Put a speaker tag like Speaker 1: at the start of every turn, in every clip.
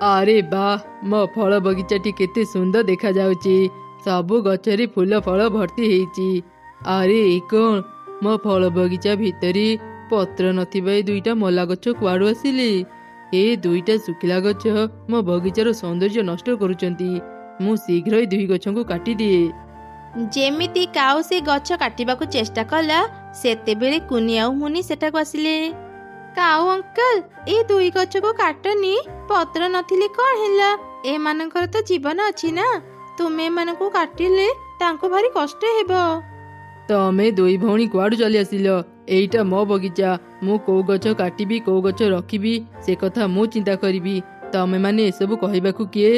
Speaker 1: अरे वाह मो फल बगीचाटी केते सुंदर देखा जाउची। सबु गछरे फूल फल भर्ती हेची। अरे ए कौन मो फल बगीचा भितरी पत्र नथिबा दुईटा मला गछ कुआडू आसिले। ए दुईटा सुखिला गछ मो बगीचार सौंदर्य नष्ट करुचंती। मु शीघ्र ए दुई गछ को काटी दिए।
Speaker 2: जेमिति काउ से गछ काटिबाकू चेष्टा कला सेतेबेले कुनी आउ मुनि सेठाकू आसिले। काउ अंकल ए दुई गछ को काटनी, पत्र नथिले कौन हैला, ए मानकर तो जीवन अछि ना, तुमे मानकू काटिले तांको भारी कष्ट हेबो।
Speaker 1: तमे दुई भौणी कुआडू चली आसिल। एइटा मो बगीचा, मु को गछ काटिबी को गछ रखिबी से कथा मु चिंता करिबी। तमे माने एसबु कहिबाकू किए?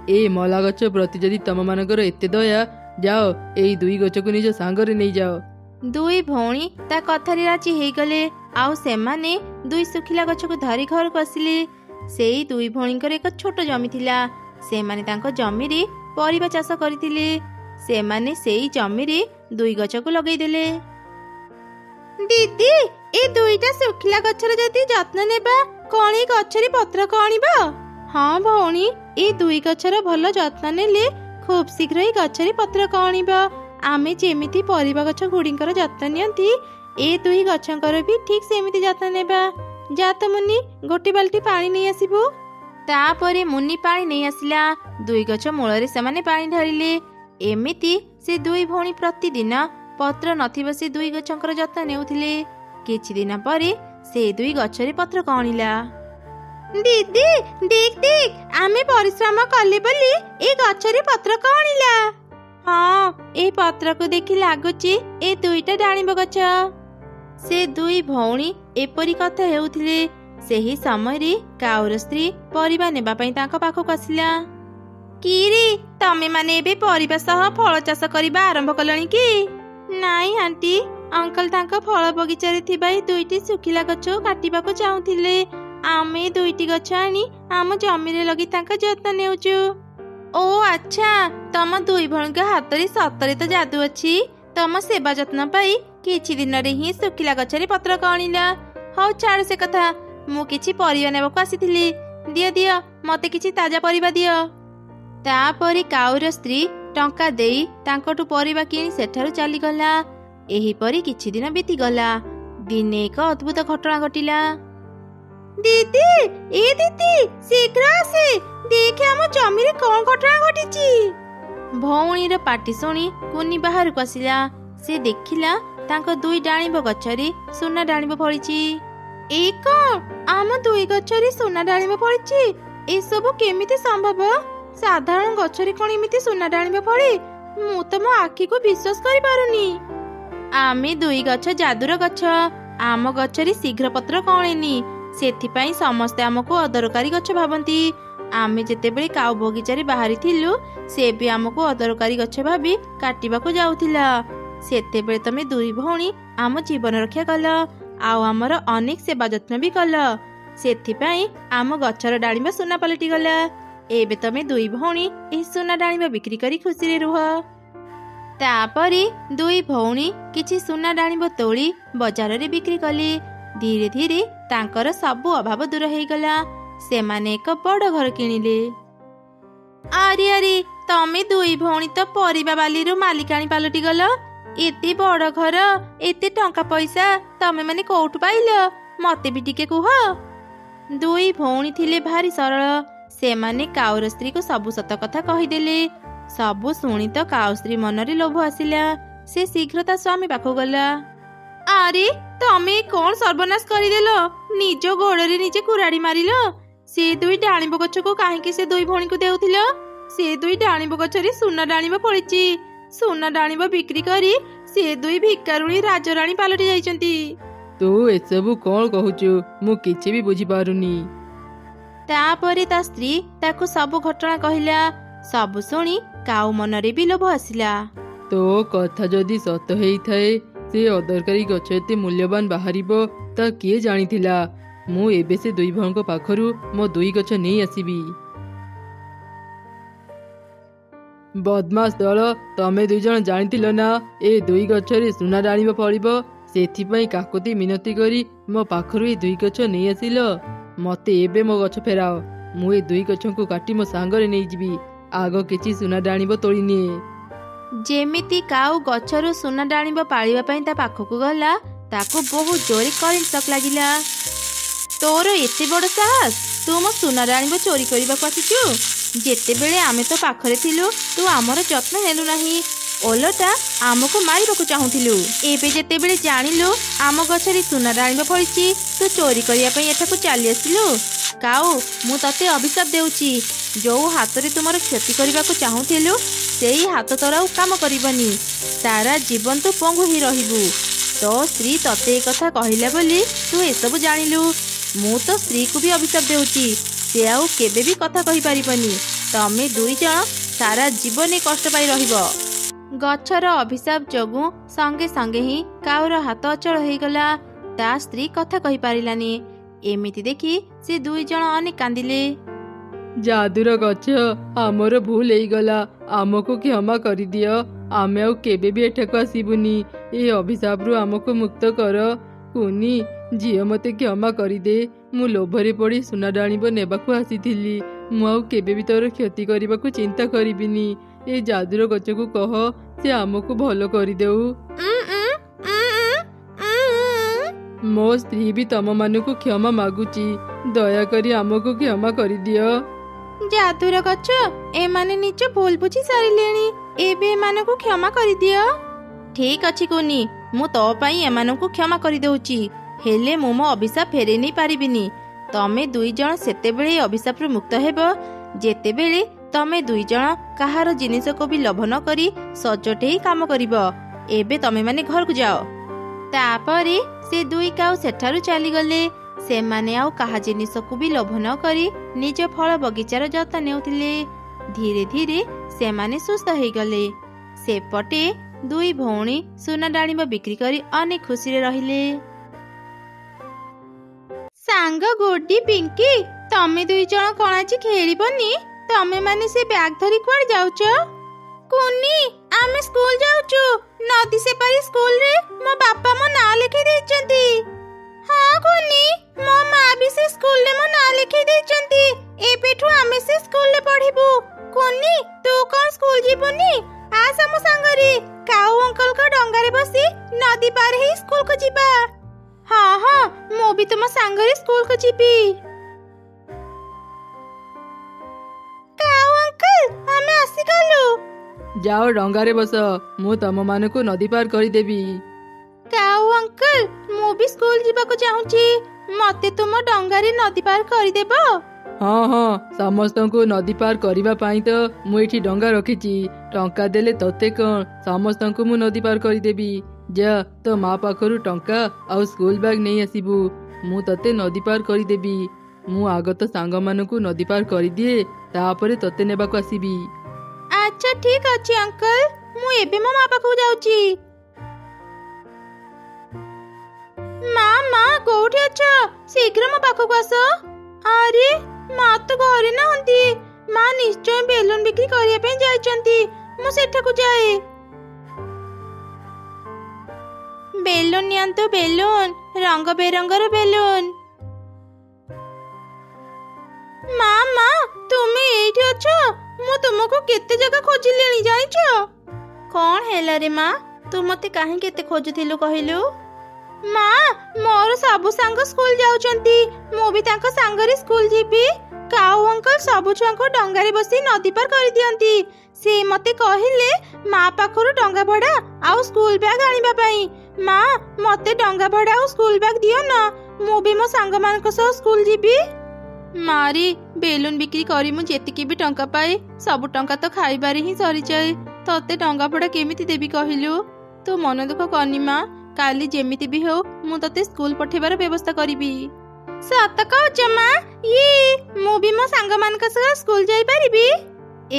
Speaker 1: ए मला गछ प्रति जदि तम मानकर एते दया, जाओ एई दुई गछ को निज सांगरे नै जाओ।
Speaker 2: दुई भौणी ता कथारे राजी हेई गले। आउ सेमाने दुई सुखिला गछ को धरी घर को आसिले। सेई दुई भौणीकर एक छोट जमी थिला। सेमाने तांको जमी रे परिबा चाष करथिले। सेमाने सेई जमी रे दुई गछ को लगेई देले। दीदी ए दुईटा सुखिला गछर जदि जत्न नेबा कोन ए गछरी पत्र कणिबा? हां भौणी ए दुई गछर भल जत्न नेले खूब शीघ्र ए गछरी पत्र कणिबा। आमे जेमिति परिबा गछ गुड़िंकर जत्न नियंती ए दुई गछंकर भी ठीक सेमिति जत्न नेबा। जा तो मुन्नी गोटी बाल्टी पानी नहीं आसिबो। तापरे मुन्नी पानी नहीं आसिला। दुई गछ मूଳରେ ସେମାନେ पानी ढारिले। एमिति से दुई भौणी प्रतिदिन पत्र नथिबा से दुई गछंकर जत्न नेउथिले। किछि दिन परे से दुई गछरे पत्र कणिला। दीदी देख देख आमे परिश्रम कले बोली ए गछरे पत्र कणिला। हाँ ए पत्र को देखि लागुची ए दुईटा डाणिब गछ। से दुई भौणी एपरी कथा हेउथिले। सेही समय रे काउर स्त्री परिबा नेबा पई तांको पाखक आसिला। की रे तमे माने एबे परिबा सह फल चाष करिबा आरंभ कलणी की? नाई आंटी, अंकल तांको फल बगीचा रे थिबा दुईटी सुखिला गछ काटिबाको चाहुथिले। आमे दुईटी गछ आनी आम जमी रे लगी तांका जत्न नेउचु। ओ अच्छा, तम दुई भौणी हाथ रे सतरे तो जादू अछि। तम सेवा जत्न पाई किछि दिन रे ही सुखिला गछरे पत्र कणिला। हौ छाड़ से कथा, मु किछि परिबा नेबाको आसीथिली। दियो दियो मते किछि ताजा परिबा दियो। तापरे काउर स्त्री टंका देई तांकटू परिबा किनि सेठारु चली गला। एही परी किछि दिन बीती गला। दिने एक अद्भुत घटना घटिला। दीदी ए दीदी शीघ्र आसे, देखे हम जमी रे कोन घटना घटिछि। भौणीर पाटी शुणी कुनी बाहर को आसिला। से देखिला तांको दुई डाणिब गछरे सुना डाणिब फळिछि। ए कोन आम दुई गछरे सुना डाणिब फळिछि? ए सब केमिति संभव? साधारण गछरे कोन एमिति सुना डाणिब फळे? मु त मो आखि को विश्वास करि पारुनी। आमे दुई गछ जादूर गछ। आम गछरे शीघ्र पत्र कणेनी, सेथिपाई समस्ते आमको अदरकारी गछ भाबंती। आमे जेतेबेले काउ बगीचारे बाहरी थिलु से भी आमको अदरकारी गछ भाबी काटिबाको जाउथिला। सेतेबेले तमे दुई भौणी आम जीवन रक्षा कल, आउ आमर अनेक सेवा जत्न भी कल। सेथिपाई आम गछर डाणिबा सुना पलटि गला। एबे तमे दुई भौणी एही सुना डाणिबा बिक्री करी खुशी रे रुह। तापरे दुई भौणी किछि सुना डाणिबा तोली बाजार रे बिक्री कले। धीरे धीरे तांकर सबु अभाव दूर हेई गला। सेमाने एक बड़ घर किनिले। अरे अरे तमे दुई भौणी तो परिबा बाली रो मालिकाणी पालटी गल। एते बड़ घर, एते टंका पैसा तमे माने कोउठु पाइल? मते भी टिके कुह। दुई भौणी थिले भारी सरल। सेमाने काउर स्त्री को सबु सत कथा कहिदेले। सबु शुणी तो काउ स्त्री मनरे लोभ आसिला। से शीघ्र ता स्वामी पाखु गला। अरे तमे कोन सर्वनाश करिदेल? निज गोड़रे निजे कुराड़ी मारिल। से दुई डाणिब गछ को काहेकि से दुई भौणी को देउथिल? से दुई डाणिब गछरे सुना डाणिब फळिछि। सुना डाणिब बिक्री करी से दुई भिकारुणी राजराणी पालटी जाइछंती।
Speaker 1: तू एसबु कोन कहूचु? मु किछि भी बुझी पारुनी।
Speaker 2: तापरे ता स्त्री ताकू सबु घटना कहिला। सबु शुणी काउ मनरे भी लोभ आसिला।
Speaker 1: तो कथा जदि सत हेई थाए से अदरकारी गछ एते मूल्यवान बाहरिबो ता किए जानिथिला। मु एबे से दुई भौणीक पाखरु मो दुई गछ नेई आसीबी। बदमाश दल, तमे दुई जण जानिथिल ना ए दुई गछरे सुना डाणिब फळिबो। सेथिपाई काकुति मिनती करी मो पाखरु ए दुई गछ नेई आसिल। मते एबे मो गछ फेराओ। ମୁଁ ଏ ଦୁଇ ଗଛକୁ କାଟି ମୋ ସାଙ୍ଗରେ ନେଇଯିବି। ଆଗ କିଛି ସୁନା ଡାଣିବ ତୋଳି ନିଏ।
Speaker 2: ଯେମିତି କାଉ ଗଛରୁ ସୁନା ଡାଣିବ ପାଳିବା ପାଇଁ ତା ପାଖକୁ ଗଲା, ତାକୁ ବହୁତ ଜୋରେ କରେଣ୍ଟ ସକ୍ ଲାଗିଲା। ତୋର ଏତେ ବଡ଼ ସାହସ, ତୁ ମୋ ସୁନା ଡାଣିବ ଚୋରି କରିବାକୁ ଆସିଛୁ? ଯେତେବେଳେ ଆମେ ତ ପାଖରେ ଥିଲୁ ତୁ ଆମର ଯତ୍ନ ନେଲୁ ନାହିଁ, ଓଲଟା ଆମକୁ ମାରିବାକୁ ଚାହୁଁଥିଲୁ। ଏବେ ଯେତେବେଳେ ଜାଣିଲୁ ଆମ ଗଛରେ ସୁନା ଡାଣିବ ଫଳିଛି, ତୁ ଚୋରି କରିବା ପାଇଁ ଏଠାକୁ ଚାଲି ଆସିଲୁ। କାଉ, ମୁଁ ତତେ ଅଭିଶାପ ଦେଉଛି, ଯୋଉ ହାତରେ ତୁମର କ୍ଷତି କରିବାକୁ ଚାହୁଁଥିଲୁ ସେଇ ହାତ ତୋର ଆଉ କାମ କରିବନି। ସାରା ଜୀବନ ତୁ ପଙ୍ଗୁ ହିଁ ରହିବୁ। ତୋ ସ୍ତ୍ରୀ ତତେ ଏ କଥା କହିଲା ବୋଲି ତୁ ଏସବୁ ଜାଣିଲୁ। ମୁଁ ତ ସ୍ତ୍ରୀକୁ ବି ଅଭିଶାପ ଦେଉଛି, ସେ ଆଉ କେବେ ବି କଥା କହିପାରିବନି। ତମେ ଦୁଇ ଜଣ ସାରା ଜୀବନ କଷ୍ଟ ପାଇ ରହିବ। ଗଛର ଅଭିଶାପ ଯୋଗୁଁ ସଙ୍ଗେ ସଙ୍ଗେ ହିଁ କାଉର ହାତ ଅଚଳ ହେଇଗଲା। ତା ସ୍ତ୍ରୀ କଥା କହିପାରିଲାନି। ଏମିତି ଦେଖି ସେ ଦୁଇ ଜଣ ଅନେକ କାନ୍ଦିଲେ।
Speaker 1: ଯାଦୁର ଗଛ, ଆମର ଭୁଲ ହେଇଗଲା, ଆମକୁ କ୍ଷମା କରିଦିଅ। ଆମେ ଆଉ କେବେ ବି ଏଠାକୁ ଆସିବୁନି। ଏ ଅଭିଶାପରୁ ଆମକୁ ମୁକ୍ତ କର। କୁନି ଝିଅ, ମତେ କ୍ଷମା କରିଦେ। ମୁଁ ଲୋଭରେ ପଡ଼ି ସୁନା ଡାଣିବ ନେବାକୁ ଆସିଥିଲି। ମୁଁ ଆଉ କେବେ ବି ତୋର କ୍ଷତି କରିବାକୁ ଚିନ୍ତା କରିବିନି। ଏ ଯାଦୁର ଗଛକୁ କହ ସେ ଆମକୁ ଭଲ କରିଦେଉ। ମୋ ସ୍ତ୍ରୀ ବି ତମମାନଙ୍କୁ କ୍ଷମା ମାଗୁଛି, ଦୟାକରି ଆମକୁ କ୍ଷମା କରିଦିଅ।
Speaker 2: ଯାଦୁର ଗଛ, ଏମାନେ ନିଜ ଭୁଲ ବୁଝି ସାରିଲେଣି, ଏବେ ଏମାନଙ୍କୁ କ୍ଷମା କରିଦିଅ। ଠିକ ଅଛି କୁନି, ମୁଁ ତୋ ପାଇଁ ଏମାନଙ୍କୁ କ୍ଷମା କରିଦେଉଛି, ହେଲେ ମୁଁ ମୋ ଅଭିଶାପ ଫେରେଇ ନେଇ ପାରିବିନି। ତମେ ଦୁଇ ଜଣ ସେତେବେଳେ ଏ ଅଭିଶାପରୁ ମୁକ୍ତ ହେବ ଯେତେବେଳେ ତମେ ଦୁଇ ଜଣ କାହାର ଜିନିଷକୁ ବି ଲୋଭ ନ କରି ସଜଟେ ହିଁ କାମ କରିବ। ଏବେ ତମେ ମାନେ ଘରକୁ ଯାଅ। ତାପରେ ସେ ଦୁଇ କାଉ ସେଠାରୁ ଚାଲିଗଲେ। ସେମାନେ ଆଉ କାହା ଜିନିଷକୁ ବି ଲୋଭ ନ କରି ନିଜ ଫଳ ବଗିଚାର ଯତ୍ନ ନେଉଥିଲେ। ଧୀରେ ଧୀରେ ସେମାନେ ସୁସ୍ଥ ହେଇଗଲେ। ସେପଟେ ଦୁଇ ଭଉଣୀ ସୁନା ଡାଣିବ ବିକ୍ରି କରି ଅନେକ ଖୁସିରେ ରହିଲେ। ସାଙ୍ଗ ଗୁଡି, ପିଙ୍କି, ତମେ ଦୁଇ ଜଣ କଣ ଆଜି ଖେଳିବନି? ତମେ ମାନେ ସେ ବ୍ୟାଗ ଧରି କୁଆଡେ ଯାଉଛ? କୁନି, ଆମେ ସ୍କୁଲ ଯାଉଛୁ। ନଦୀ ସେପାରି ସ୍କୁଲରେ ମୋ ବାପା ମୋ ନାଁ ଲେଖେଇ ଦେଇଛନ୍ତି। ହଁ କୁନି, ମୋ ମା ବି ସେ ସ୍କୁଲରେ ମୋ ନାଁ ଲେଖେଇ ଦେଇଛନ୍ତି। ଏବେଠୁ ଆମେ ସେ ସ୍କୁଲରେ ପଢିବୁ। କୁନି, ତୁ କଣ ସ୍କୁଲ ଯିବୁନି? ଆସ ଆମ ସାଙ୍ଗରେ, କାଉ ଅଙ୍କଲଙ୍କ ଡଙ୍ଗାରେ ବସି ନଦୀ ପାର ହେଇ ସ୍କୁଲକୁ ଯିବା। ହଁ ହଁ, ମୁଁ ବି ତୁମ ସାଙ୍ଗରେ ସ୍କୁଲକୁ ଯିବି। କାଉ ଅଙ୍କଲ, ଆମେ ଆସିଗଲୁ।
Speaker 1: ଯାଅ ଡଙ୍ଗାରେ ବସ, ମୁଁ ତମମାନଙ୍କୁ ନଦୀ ପାର କରିଦେବି।
Speaker 2: କାଉ ଅଙ୍କଲ, ମୁଁ ବି ସ୍କୁଲ ଯିବାକୁ ଚାହୁଁଛି, ମତେ ତୁମ ଡଙ୍ଗାରେ ନଦୀ ପାର କରିଦେବ?
Speaker 1: ହଁ ହଁ, ସମସ୍ତଙ୍କୁ ନଦୀ ପାର କରିବା ପାଇଁ ତ ମୁଁ ଏଠି ଡଙ୍ଗା ରଖିଛି। ଟଙ୍କା ଦେଲେ ତତେ କଣ, ସମସ୍ତଙ୍କୁ ମୁଁ ନଦୀ ପାର କରିଦେବି। ଯା, ତୋ ମା ପାଖରୁ ଟଙ୍କା ଆଉ ସ୍କୁଲ ବ୍ୟାଗ ନେଇ ଆସିବୁ, ମୁଁ ତତେ ନଦୀ ପାର କରିଦେବି। ମୁଁ ଆଗ ତ ସାଙ୍ଗମାନଙ୍କୁ ନଦୀ ପାର କରିଦିଏ, ତାପରେ ତତେ ନେବାକୁ ଆସିବି।
Speaker 2: ଆଚ୍ଛା ଠିକ ଅଛି ଅଙ୍କଲ, ମୁଁ ଏବେ ମୋ ମା ପାଖକୁ ଯାଉଛି। ମା, କୋଉଠି ଅଛ? ଶୀଘ୍ର ମୋ ପାଖକୁ ଆସ। ଆରେ, ମା ତ ଘରେ ନାହାନ୍ତି। ମା ନିଶ୍ଚୟ ବେଲୁନ ବିକ୍ରି କରିବା ପାଇଁ ଯାଇଛନ୍ତି। ମୁଁ ସେଠାକୁ ଯାଏ। ବେଲୁନ ନିଅନ୍ତୁ, ବେଲୁନ, ରଙ୍ଗ ବେରଙ୍ଗର ବେଲୁନ। ମା, ତୁମେ ଏଇଠି ଅଛ? ମୁଁ ତୁମକୁ କେତେ ଜାଗା ଖୋଜିଲିଣି ଜାଣିଛ? କଣ ହେଲା ରେ ମା, ତୁ ମତେ କାହିଁକି ଏତେ ଖୋଜୁଥିଲୁ କହିଲୁ? ମା, ମୋର ସବୁ ସାଙ୍ଗ ସ୍କୁଲ ଯାଉଛନ୍ତି, ମୁଁ ବି ତାଙ୍କ ସାଙ୍ଗରେ ସ୍କୁଲ ଯିବି। କାଉ ଅଙ୍କଲ ସବୁ ଛୁଆଙ୍କୁ ଡଙ୍ଗାରେ ବସି ନଦୀ ପାର କରିଦିଅନ୍ତି। ସେ ମତେ କହିଲେ ମା ପାଖରୁ ଡଙ୍ଗା ଭଡା ଆଉ ସ୍କୁଲ ବ୍ୟାଗ ଆଣିବା ପାଇଁ। ମା, ମତେ ଡଙ୍ଗା ଭଡା ଆଉ ସ୍କୁଲ ବ୍ୟାଗ ଦିଅ ନା, ମୁଁ ବି ମୋ ସାଙ୍ଗମାନଙ୍କ ସହ ସ୍କୁଲ ଯିବି। ମାରି, ବେଲୁନ ବିକ୍ରି କରି ମୁଁ ଯେତିକି ବି ଟଙ୍କା ପାଏ ସବୁ ଟଙ୍କା ତ ଖାଇବାରେ ହିଁ ସରିଯାଏ। ତତେ ଟଙ୍କା ଭଡା କେମିତି ଦେବି କହିଲୁ? ତୁ ମନ ଦୁଃଖ କରନି ମା, କାଲି ଯେମିତି ବି ହଉ ମୁଁ ତତେ ସ୍କୁଲ ପଠେଇବାର ବ୍ୟବସ୍ଥା କରିବି। ସତ କହୁଛ ମା? ମୁଁ ବି ମୋ ସାଙ୍ଗମାନଙ୍କ ସହ ସ୍କୁଲ ଯାଇପାରିବି?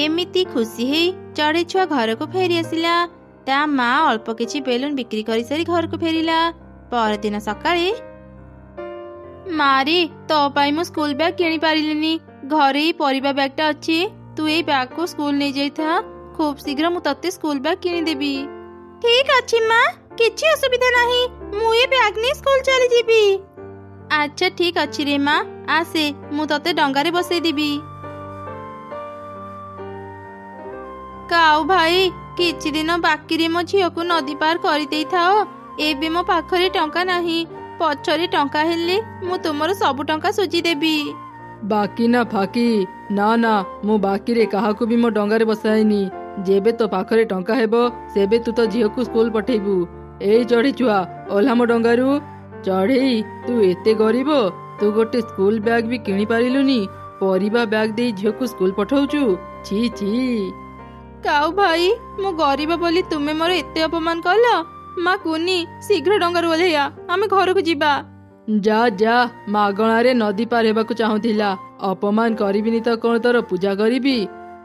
Speaker 2: ଏମିତି ଖୁସି ହେଇ ଚଢ଼େଇ ଛୁଆ ଘରକୁ ଫେରି ଆସିଲା। ତା ମା ଅଳ୍ପ କିଛି ବେଲୁନ ବିକ୍ରି କରିସାରି ଘରକୁ ଫେରିଲା। ପରଦିନ ସକାଳେ, ମାରି, ତୋ ପାଇଁ ମୁଁ ସ୍କୁଲ ବ୍ୟାଗ କିଣି ପାରିଲିନି। ଘରେ ଏଇ ପରିବା ବ୍ୟାଗଟା ଅଛି, ତୁ ଏଇ ବ୍ୟାଗକୁ ସ୍କୁଲ ନେଇଯାଇଥା। ଖୁବ୍ ଶୀଘ୍ର ମୁଁ ତତେ ସ୍କୁଲ ବ୍ୟାଗ କିଣିଦେବି। ଠିକ ଅଛି ମା, କିଛି ଅସୁବିଧା ନାହିଁ, ମୁଁ ଏ ବ୍ୟାଗ ନେଇ ସ୍କୁଲ ଚାଲିଯିବି। ଆଚ୍ଛା ଠିକ ଅଛି ରେ ମା, ଆସେ ମୁଁ ତତେ ଡଙ୍ଗାରେ ବସେଇଦେବି। କାଉ ଭାଇ, କିଛି ଦିନ ବାକିରେ ମୋ ଝିଅକୁ ନଦୀ ପାର କରିଦେଇଥାଅ। ଏବେ ମୋ ପାଖରେ ଟଙ୍କା ନାହିଁ, ପଛରେ ଟଙ୍କା ହେଲେ ମୁଁ ତୁମର ସବୁ ଟଙ୍କା ସୁଝିଦେବି।
Speaker 1: ବାକି ନା ଫାକି? ନା ନା, ମୁଁ ବାକିରେ କାହାକୁ ବି ମୋ ଡଙ୍ଗାରେ ବସାଇନି। ଯେବେ ତୋ ପାଖରେ ଟଙ୍କା ହେବ ସେବେ ତୁ ତୋ ଝିଅକୁ ସ୍କୁଲ ପଠେଇବୁ। ଏଇ ଚଢ଼େଇ ଛୁଆ, ଓହ୍ଲା ମୋ ଡଙ୍ଗାରୁ। ଚଢ଼େଇ, ତୁ ଏତେ ଗରିବ, ତୁ ଗୋଟେ ସ୍କୁଲ ବ୍ୟାଗ ବି କିଣି ପାରିଲୁନି, ପରିବା ବ୍ୟାଗ ଦେଇ ଝିଅକୁ ସ୍କୁଲ ପଠଉଛୁ? ଛି ଛି।
Speaker 2: କାଉ ଭାଇ, ମୁଁ ଗରିବ ବୋଲି ତୁମେ ମୋର ଏତେ ଅପମାନ କଲ? ମା କୁନି, ଶୀଘ୍ର ଡଙ୍ଗାରୁ ଓହ୍ଲେଇଆ, ଆମେ ଘରକୁ ଯିବା।
Speaker 1: ଯା ଯା, ମାଗଣାରେ ନଦୀ ପାର ହେବାକୁ ଚାହୁଁଥିଲା, ଅପମାନ କରିବିନି ତ କଣ ତୋର ପୂଜା କରିବି?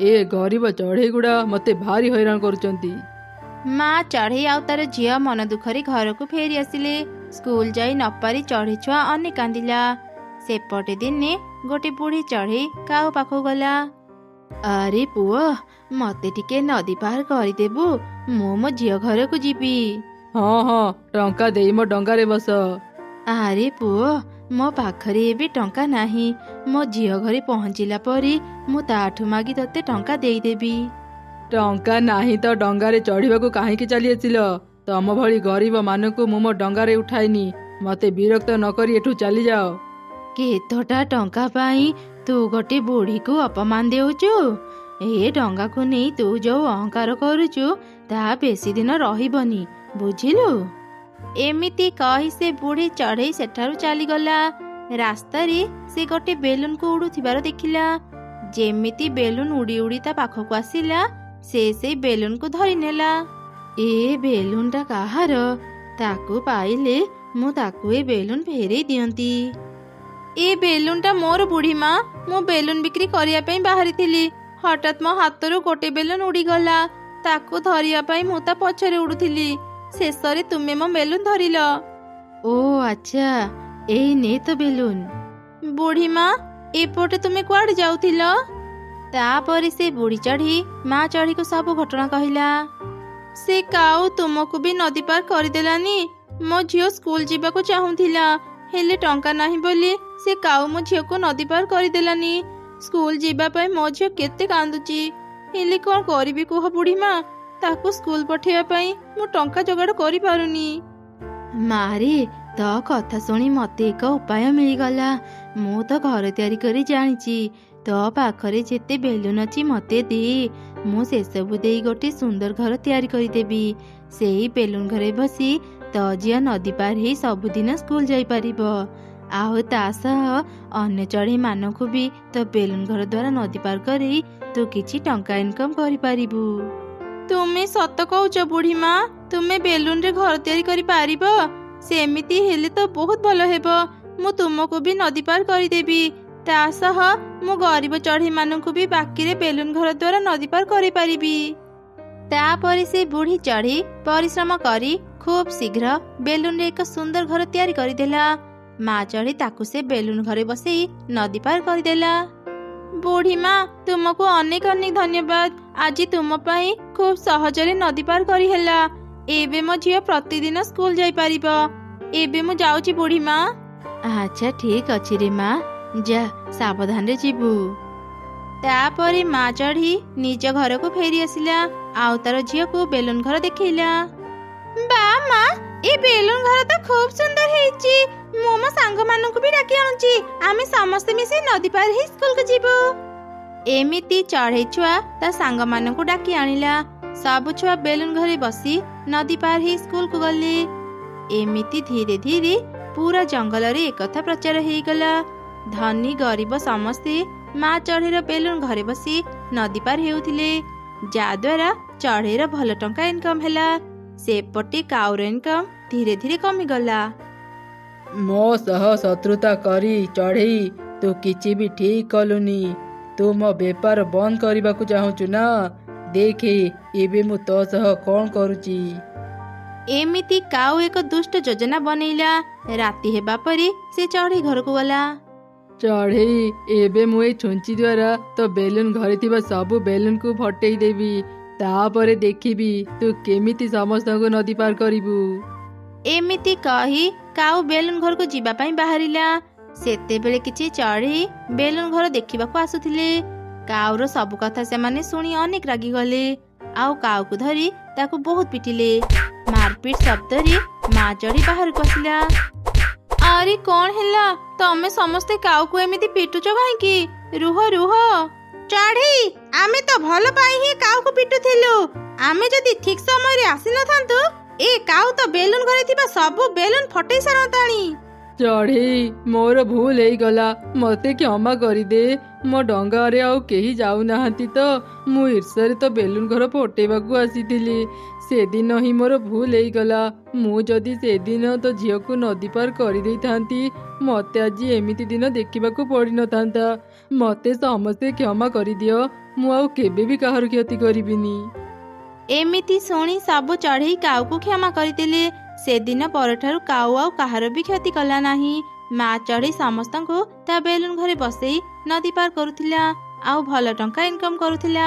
Speaker 1: ଏ ଗରିବ ଚଢ଼େଇ ଗୁଡା ମତେ ଭାରି ହଇରାଣ କରୁଛନ୍ତି।
Speaker 2: ମା ଚଢ଼େଇ ଆଉ ତାର ଝିଅ ମନ ଦୁଃଖରେ ଘରକୁ ଫେରି ଆସିଲେ। ସ୍କୁଲ ଯାଇ ନପାରି ଚଢ଼େଇ ଛୁଆ ଅନେକ କାନ୍ଦିଲା। ସେପଟେ ଦିନେ ଗୋଟେ ବୁଢ଼ୀ ଚଢ଼େଇ କାଉ ପାଖକୁ ଗଲା। ଆରେ ପୁଅ, ମତେ ଟିକେ ନଦୀ ପାର କରିଦେବୁ, ମୁଁ ମୋ ଝିଅ ଘରକୁ ଯିବି।
Speaker 1: ହଁ ହଁ, ଟଙ୍କା ଦେଇ ମୋ ଡଙ୍ଗାରେ ବସ।
Speaker 2: ଆରେ ପୁଅ, ମୋ ପାଖରେ ଏବେ ଟଙ୍କା ନାହିଁ, ମୋ ଝିଅ ଘରେ ପହଞ୍ଚିଲା ପରେ ମୁଁ ତାଠୁ ମାଗି ତତେ ଟଙ୍କା ଦେଇଦେବି।
Speaker 1: ଟଙ୍କା ନାହିଁ ତ ଡଙ୍ଗାରେ ଚଢିବାକୁ କାହିଁକି ଚାଲି ଆସିଲ? ତମ ଭଳି ଗରିବ ମାନଙ୍କୁ ମୁଁ ମୋ ଡଙ୍ଗାରେ ଉଠାଇନି। ମତେ ବିରକ୍ତ ନକରି ଏଠୁ ଚାଲିଯାଅ।
Speaker 2: କେତେଟା ଟଙ୍କା ପାଇଁ ତୁ ଗୋଟେ ବୁଢ଼ୀକୁ ଅପମାନ ଦେଉଛୁ? ଏ ଡଙ୍ଗାକୁ ନେଇ ତୁ ଯୋଉ ଅହଙ୍କାର କରୁଛୁ ତାହା ବେଶୀ ଦିନ ରହିବନି, ବୁଝିଲୁ? ଏମିତି କହି ସେ ବୁଢ଼ୀ ଚଢ଼େଇ ସେଠାରୁ ଚାଲିଗଲା। ରାସ୍ତାରେ ସେ ଗୋଟେ ବେଲୁନକୁ ଉଡୁଥିବାର ଦେଖିଲା। ଯେମିତି ବେଲୁନ ଉଡ଼ି ଉଡ଼ି ତା ପାଖକୁ ଆସିଲା, ସେ ସେଇ ବେଲୁନକୁ ଧରି ନେଲା। ଏ ବେଲୁନଟା କାହାର? ତାକୁ ପାଇଲେ ମୁଁ ତାକୁ ଏ ବେଲୁନ ଫେରେଇ ଦିଅନ୍ତି। ଏ ବେଲୁନଟା ମୋର ବୁଢ଼ୀ ମା, ମୁଁ ବେଲୁନ ବିକ୍ରି କରିବା ପାଇଁ ବାହାରିଥିଲି। ହଠାତ୍ ମୋ ହାତରୁ ଗୋଟେ ବେଲୁନ ଉଡ଼ିଗଲା। ତାକୁ ଧରିବା ପାଇଁ ମୁଁ ତା ପଛରେ ଉଡୁଥିଲି। ଶେଷରେ ତୁମେ ମୋ ବେଲୁନ ଧରିଲ। ଓ ଆଚ୍ଛା, ଏଇ ନେ ତ ବେଲୁନ। ବୁଢ଼ୀ ମା, ଏପଟେ ତୁମେ କୁଆଡେ ଯାଉଥିଲ? ତାପରେ ସେ ବୁଢ଼ୀ ଚଢ଼େଇ ମା ଚଢ଼େଇକୁ ସବୁ ଘଟଣା କହିଲା। ସେ କାଉ ତୁମକୁ ବି ନଦୀ ପାର କରିଦେଲାନି? ମୋ ଝିଅ ସ୍କୁଲ ଯିବାକୁ ଚାହୁଁଥିଲା, ହେଲେ ଟଙ୍କା ନାହିଁ ବୋଲି ସେ କାଉ ମୋ ଝିଅକୁ ନଦୀ ପାର କରିଦେଲାନି। ସ୍କୁଲ ଯିବା ପାଇଁ ମୋ ଝିଅ କେତେ କାନ୍ଦୁଛି, ହେଲେ କଣ କରିବି କୁହ ବୁଢ଼ୀ ମା? ତାକୁ ସ୍କୁଲ ପଠେଇବା ପାଇଁ ମୁଁ ଟଙ୍କା ଯୋଗାଡ଼ କରିପାରୁନି। ମାରେ, ତୋ କଥା ଶୁଣି ମତେ ଏକ ଉପାୟ ମିଳିଗଲା। ମୁଁ ତ ଘର ତିଆରି କରି ଜାଣିଛି। ତୋ ପାଖରେ ଯେତେ ବେଲୁନ ଅଛି ମତେ ଦେ, ମୁଁ ସେସବୁ ଦେଇ ଗୋଟେ ସୁନ୍ଦର ଘର ତିଆରି କରିଦେବି। ସେଇ ବେଲୁନ ଘରେ ବସି ତୋ ଝିଅ ନଦୀ ପାର ହେଇ ସବୁଦିନ ସ୍କୁଲ ଯାଇପାରିବ। ଆଉ ତା ସହ ଅନ୍ୟ ଚଢ଼େଇ ମାନଙ୍କୁ ବି ତୋ ବେଲୁନ ଘର ଦ୍ୱାରା ନଦୀ ପାର କରି ତୁ କିଛି ଟଙ୍କା ଇନକମ୍ କରିପାରିବୁ। ତୁମେ ସତ କହୁଛ ବୁଢ଼ୀ ମା? ତୁମେ ବେଲୁନରେ ଘର ତିଆରି କରିପାରିବ? ସେମିତି ହେଲେ ତ ବହୁତ ଭଲ ହେବ। ମୁଁ ତୁମକୁ ବି ନଦୀ ପାର କରିଦେବି। ତା ସହ ମୁଁ ଗରିବ ଚଢ଼େଇ ମାନଙ୍କୁ ବି ବାକିରେ ବେଲୁନ ଘର ଦ୍ୱାରା ନଦୀ ପାର କରିପାରିବି। ତାପରେ ସେ ବୁଢ଼ୀ ଚଢ଼େଇ ପରିଶ୍ରମ କରି ଖୁବ୍ ଶୀଘ୍ର ବେଲୁନରେ ଏକ ସୁନ୍ଦର ଘର ତିଆରି କରିଦେଲା। ମା ଚଢ଼େଇ ତାକୁ ସେ ବେଲୁନ ଘରେ ବସେଇ ନଦୀ ପାର କରିଦେଲା। ବୁଢ଼ୀ ମା, ତୁମକୁ ଅନେକ ଅନେକ ଧନ୍ୟବାଦ। ଆଜି ତୁମ ପାଇଁ ଖୁବ୍ ସହଜରେ ନଦୀ ପାର କରିହେଲା। ଏବେ ମୋ ଝିଅ ପ୍ରତିଦିନ ସ୍କୁଲ ଯାଇପାରିବ। ଏବେ ମୁଁ ଯାଉଛି ବୁଢ଼ୀ ମା। ଆଚ୍ଛା ଠିକ ଅଛି ରେ ମା, ଯା ସାବଧାନରେ ଯିବୁ। ତାପରେ ମା ଚଢ଼େଇ ନିଜ ଘରକୁ ଫେରି ଆସିଲା ଆଉ ତାର ଝିଅକୁ ବେଲୁନ ଘର ଦେଖେଇଲା। ବା ମା, ଏ ବେଲୁନ ଘର ତ ଖୁବ୍ ସୁନ୍ଦର ହେଇଛି। ମୁଁ ମୋ ସାଙ୍ଗମାନଙ୍କୁ ବି ଡାକି ଆଣୁଛି, ଆମେ ସମସ୍ତେ ମିଶି ନଦୀ ପାର ହେଇ ସ୍କୁଲକୁ ଯିବୁ। ଏମିତି ଚଢ଼େଇ ଛୁଆ ତା ସାଙ୍ଗମାନଙ୍କୁ ଡାକି ଆଣିଲା। ସବୁ ଛୁଆ ବେଲୁନ ଘରେ ବସି ନଦୀ ପାର ହେଇ ସ୍କୁଲକୁ ଗଲେ। ଏମିତି ଧୀରେ ଧୀରେ ପୁରା ଜଙ୍ଗଲରେ ଏକଥା ପ୍ରଚାର ହେଇଗଲା। ଧନୀ ଗରିବ ସମସ୍ତେ ମା ଚଢ଼େଇର ବେଲୁନ ଘରେ ବସି ନଦୀ ପାର ହେଉଥିଲେ, ଯାଦ୍ୱାରା ଚଢ଼େଇର ଭଲ ଟଙ୍କା ଇନକମ୍ ହେଲା। ସେପଟେ କାଉର ଇନକମ୍ ଧୀରେ ଧୀରେ କମିଗଲା।
Speaker 1: ମୋ ସହ ଶତ୍ରୁତା କରି ଚଢ଼େଇ, ତୁ କିଛି ବି ଠିକ କଲୁନି। ତୁ ମୋ ବେପାର ବନ୍ଦ କରିବାକୁ ଚାହୁଁଛୁ ନା? ଦେଖେ ଏବେ ମୁଁ ତୋ ସହ କଣ କରୁଛି।
Speaker 2: ଏମିତି କାଉ ଏକ ଦୁଷ୍ଟ ଯୋଜନା ବନେଇଲା। ରାତି ହେବା ପରେ ସେ ଚଢ଼େଇ ଘରକୁ ଗଲା।
Speaker 1: ଚଢ଼େଇ, ଏବେ ମୁଁ ଏଇ ଛୁଞ୍ଚି ଦ୍ୱାରା ତୋ ବେଲୁନ ଘରେ ଥିବା ସବୁ ବେଲୁନକୁ ଫଟେଇ ଦେବି। ତାପରେ ଦେଖିବି ତୁ କେମିତି ସମସ୍ତଙ୍କୁ ନଦୀ ପାର କରିବୁ।
Speaker 2: ଏମିତି କହି କାଉ ବେଲୁନ ଘରକୁ ଯିବା ପାଇଁ ବାହାରିଲା। ସେତେବେଳେ କିଛି ଚଢ଼େଇ ବେଲୁନ ଘର ଦେଖିବାକୁ ଆସୁଥିଲେ। କାଉର ସବୁ କଥା ସେମାନେ ଶୁଣି ଅନେକ ରାଗିଗଲେ ଆଉ କାଉକୁ ଧରି ତାକୁ ବହୁତ ପିଟିଲେ। ମାରପିଟ ଶବ୍ଦରେ ମା ଚଢ଼େଇ ବାହାରକୁ ଆସିଲା। ଆରେ କଣ ହେଲା? ତମେ ସମସ୍ତେ କାଉକୁ ଏମିତି ପିଟୁଛ କାହିଁକି? ରୁହ ରୁହ। ଚଢ଼େଇ, ଆମେ ତ ଭଲ ପାଇଁ ହିଁ କାଉକୁ ପିଟୁଥିଲୁ। ଆମେ ଯଦି ଠିକ ସମୟରେ ଆସିନଥାନ୍ତୁ ଏ କାଉ ତ ବେଲୁନ ଘରେ ଥିବା ସବୁ ବେଲୁନ ଫଟେଇ ସାରନ୍ତାଣି।
Speaker 1: ଚଢ଼େଇ, ମୋର ଭୁଲ ହେଇଗଲା, ମତେ କ୍ଷମା କରିଦେ। ମୋ ଡଙ୍ଗାରେ ଆଉ କେହି ଯାଉନାହାନ୍ତି ତ ମୁଁ ଈର୍ଷାରେ ତ ବେଲୁନ ଘର ଫଟେଇବାକୁ ଆସିଥିଲି। ସେଦିନ ହିଁ ମୋର ଭୁଲ ହେଇଗଲା। ମୁଁ ଯଦି ସେଦିନ ତ ଝିଅକୁ ନଦୀ ପାର କରିଦେଇଥାନ୍ତି ମତେ ଆଜି ଏମିତି ଦିନ ଦେଖିବାକୁ ପଡ଼ିନଥାନ୍ତା। ମତେ ସମସ୍ତେ କ୍ଷମା କରିଦିଅ। ମୁଁ ଆଉ କେବେ ବି କାହାର କ୍ଷତି କରିବିନି।
Speaker 2: ଏମିତି ଶୁଣି ସବୁ ଚଢ଼େଇ କାଉକୁ କ୍ଷମା କରିଦେଲେ। ସେଦିନ ପରଠାରୁ କାଉ ଆଉ କାହାର ବି କ୍ଷତି କଲା ନାହିଁ। ମା ଚଢ଼େଇ ସମସ୍ତଙ୍କୁ ତା ବେଲୁନ ଘରେ ବସେଇ ନଦୀ ପାର କରୁଥିଲା ଆଉ ଭଲ ଟଙ୍କା ଇନକମ୍ କରୁଥିଲା।